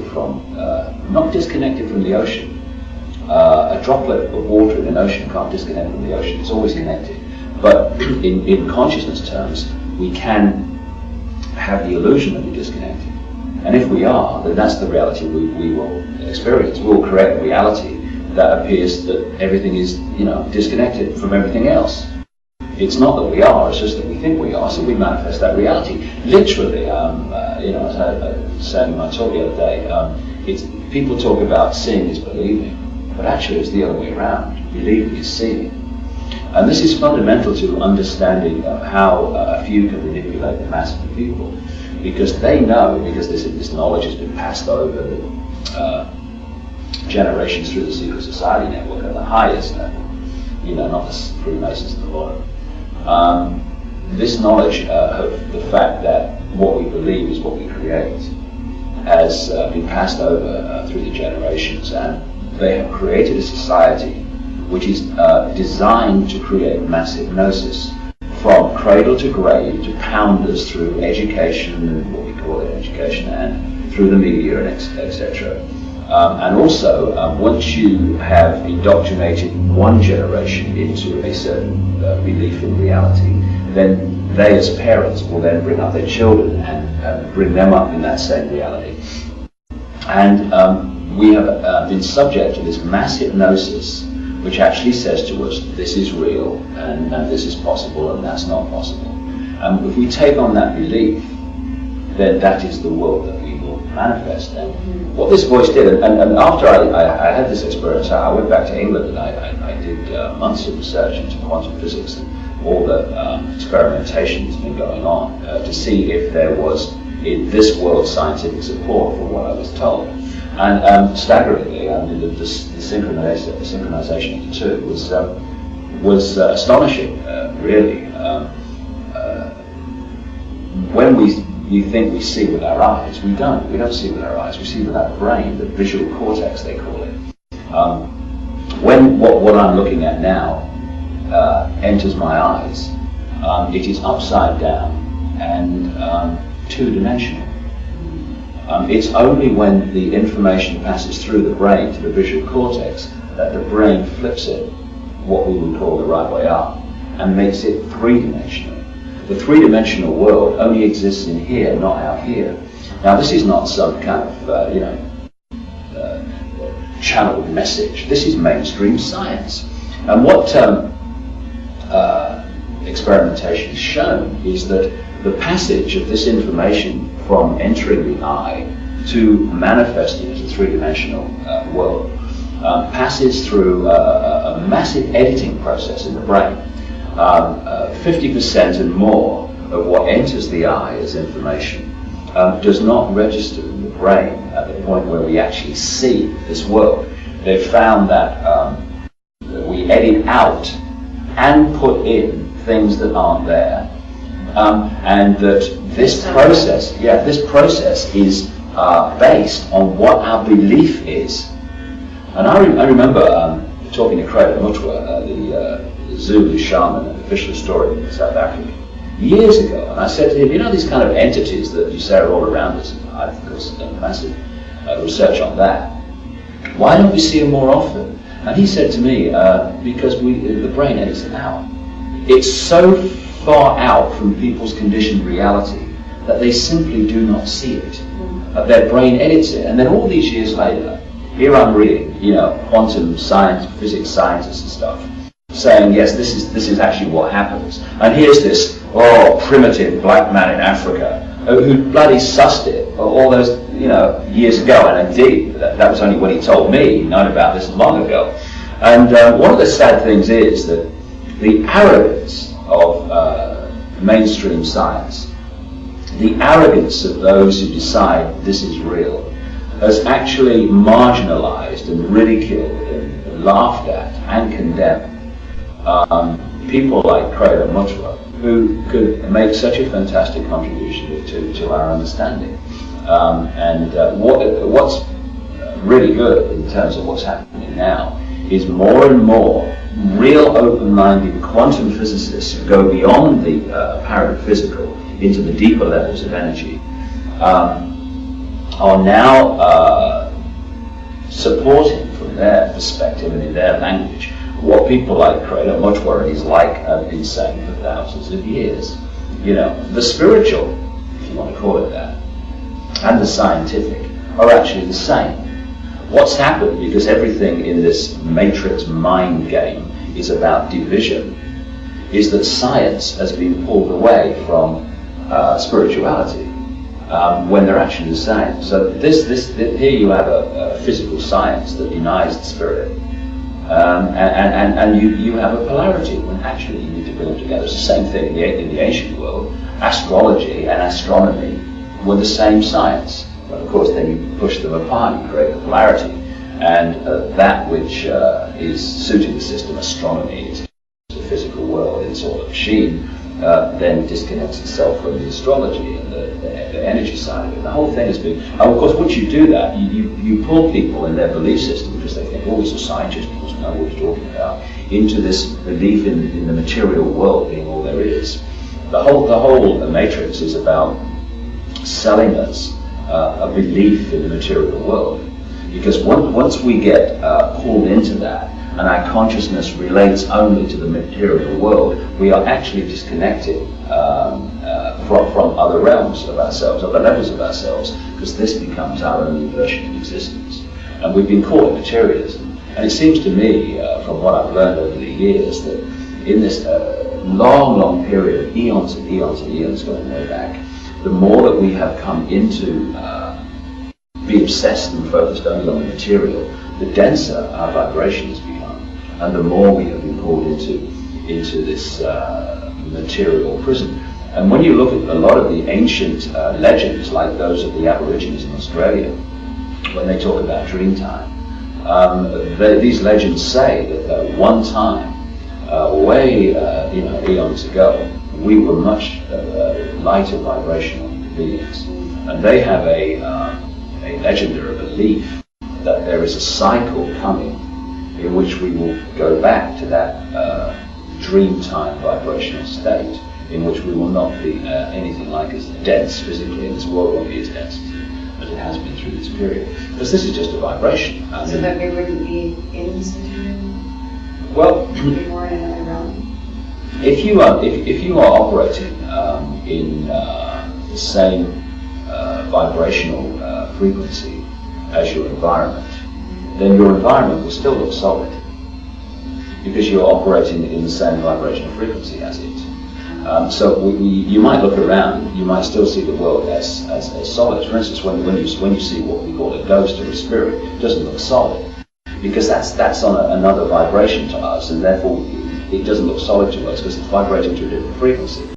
from, not disconnected from the ocean. A droplet of water in an ocean can't disconnect from the ocean, it's always connected. But in consciousness terms, we can have the illusion that we're disconnected. And if we are, then that's the reality we will experience. We will create a reality that appears that everything is, disconnected from everything else. It's not that we are, it's just that we think we are, so we manifest that reality. Literally, as I was saying in my talk the other day, people talk about seeing is believing, but actually it's the other way around. Believing is seeing. And this is fundamental to understanding how a few can manipulate the masses of people, because they know, because this knowledge has been passed over generations through the secret society network at the highest level, not the Freemasons at the bottom. This knowledge of the fact that what we believe is what we create has been passed over through the generations, and they have created a society which is designed to create mass hypnosis from cradle to grave, to pound us through education, and what we call it education, and through the media, and etc. And also, once you have indoctrinated one generation into a certain belief in reality, then they as parents will then bring up their children and bring them up in that same reality. And we have been subject to this mass hypnosis, which actually says to us, this is real, and this is possible, and that's not possible. And if we take on that belief, then that is the world that we will manifest. And what this voice did, and after I had this experience, I went back to England, and I did months of research into quantum physics and all the experimentation that's been going on to see if there was in this world scientific support for what I was told. And staggeringly, the synchronization of the two was astonishing, really. When we think we see with our eyes, we don't. We don't see with our eyes. We see with our brain, the visual cortex, they call it. When what I'm looking at now enters my eyes, it is upside down and two-dimensional. It's only when the information passes through the brain to the visual cortex that the brain flips it, what we would call the right way up, and makes it three-dimensional. The three-dimensional world only exists in here, not out here. Now, this is not some kind of, channeled message. This is mainstream science. And what experimentation has shown is that the passage of this information from entering the eye to manifesting as a three-dimensional world passes through a massive editing process in the brain. 50% and more of what enters the eye as information does not register in the brain at the point where we actually see this world. They've found that we edit out and put in things that aren't there, and that this process is based on what our belief is. And I remember talking to Craig Mutwa, the Zulu shaman and official historian in South Africa, years ago, and I said to him, these kind of entities that you say are all around us, and I've of course done massive research on that, why don't we see them more often? And he said to me, because the brain edits it out. It's so far out from people's conditioned reality that they simply do not see it. Their brain edits it, and then all these years later, here I'm reading, quantum science, physics scientists and stuff, saying, yes, this is actually what happens. And here's this, primitive black man in Africa who bloody sussed it all those, years ago. And indeed, that was only when he told me, he'd known about this long ago. And one of the sad things is that the arrogance of mainstream science, the arrogance of those who decide this is real, has actually marginalized and ridiculed and laughed at and condemned people like Craig Mutwa, who could make such a fantastic contribution to our understanding. What's really good in terms of what's happening now is more and more real open-minded quantum physicists who go beyond the apparent physical into the deeper levels of energy are now supporting from their perspective and in their language what people like Credo Muchwaris have been saying for thousands of years. The spiritual, if you want to call it that, and the scientific are actually the same. What's happened, because everything in this matrix mind game is about division, is that science has been pulled away from spirituality when they're actually the same. So here you have a physical science that denies the spirit, and you have a polarity when actually you need to bring them together. It's the same thing in the ancient world. Astrology and astronomy were the same science. But of course, then you push them apart, you create a polarity, and that which is suiting the system, astronomy, is the physical world, it's all a machine, then disconnects itself from the astrology and the energy side of it. The whole thing has been, and of course, once you do that, you pull people in their belief system, because they think, oh, these are scientists, people know what you're talking about, into this belief in the material world being all there is. The whole matrix is about selling us a belief in the material world, because once we get pulled into that and our consciousness relates only to the material world, we are actually disconnected from other realms of ourselves, other levels of ourselves, because this becomes our only version of existence. And we've been caught in materialism. And it seems to me, from what I've learned over the years, that in this long period of eons and eons and eons going way back, the more that we have come into be obsessed and focused only on the material, the denser our vibration has become, and the more we have been pulled into this material prison. And when you look at a lot of the ancient legends, like those of the Aborigines in Australia, when they talk about dream time, these legends say that at one time, way eons ago, we were much lighter vibrational beings, and they have a legendary belief that there is a cycle coming in which we will go back to that dream time vibrational state, in which we will not be anything like as dense physically, and this world won't be as dense as it has been through this period, because this is just a vibration. So that we wouldn't be in this material? Well, be more in another realm? If you are operating in the same vibrational frequency as your environment, then your environment will still look solid, because you're operating in the same vibrational frequency as it. So you might look around, you might still see the world as solid. For instance, when you see what we call a ghost or a spirit, it doesn't look solid, because that's on another vibration to us, and therefore it doesn't look solid to us because it's vibrating to a different frequency.